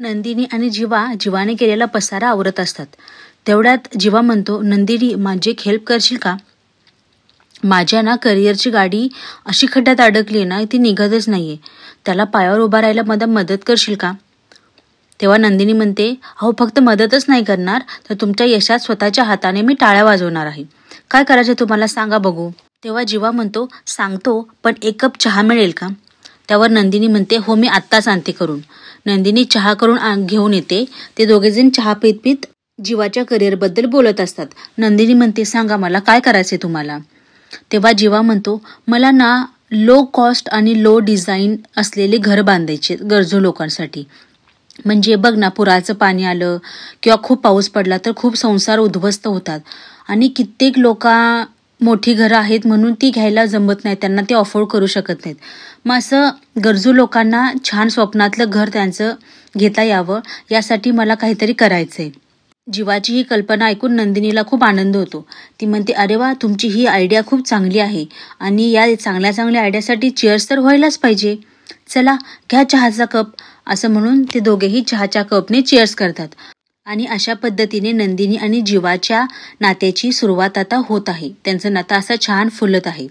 नंदिनी आणि जीवाने केलेला पसारा आवरत असतात. तेवढ्यात जीवा म्हणतो, नंदिनी माझी एक हेल्प करशील का? माझ्या ना करिअरची गाडी अशी खड्ड्यात अडकली ना, ती निघतच नाहीये. त्याला पायावर उभा राहायला मदत करशील का? तेव्हा नंदिनी म्हणते, अहो फक्त मदतच नाही करणार तर तुमच्या यशात स्वतःच्या हाताने मी टाळ्या वाजवणार आहे. काय करायचं तुम्हाला सांगा बघू. तेव्हा जीवा म्हणतो, सांगतो पण 1 कप चहा मिळेल का? त्यावर नंदिनी म्हणते, हो मी आत्ताच आणते करून. नंदिनी चहा करून घेऊन येते. ते दोघेजण चहा पीत पीत जीवाच्या करिअरबद्दल बोलत असतात. नंदिनी म्हणते, सांगा मला काय करायचंय तुम्हाला? तेव्हा जीवा म्हणतो, मला ना लो कॉस्ट आणि लो डिझाईन असलेले घर बांधायचे गरजू लोकांसाठी. म्हणजे बघ ना, पुराचं पाणी आलं किंवा खूप पाऊस पडला तर खूप संसार उद्ध्वस्त होतात आणि कित्येक मोठी घरं आहेत म्हणून ती घ्यायला जमत नाही, त्यांना ते अफोर्ड करू शकत नाहीत. मग असं गरजू लोकांना छान स्वप्नातलं घर त्यांचं घेता यावं यासाठी मला काहीतरी करायचंय. जीवाची ही कल्पना ऐकून नंदिनीला खूप आनंद होतो. ती म्हणते, अरे वा, तुमची ही आयडिया खूप चांगली आहे आणि या चांगल्या आयडियासाठी चीअर्स तर व्हायलाच पाहिजे. चला घ्या चहाचा कप, असं म्हणून ते दोघेही चहाच्या कपने चीअर्स करतात. आणि अशा पद्धतीने नंदिनी आणि जीवाच्या नात्याची सुरुवात आता होत आहे. त्यांचं नातं असं छान फुलत आहे.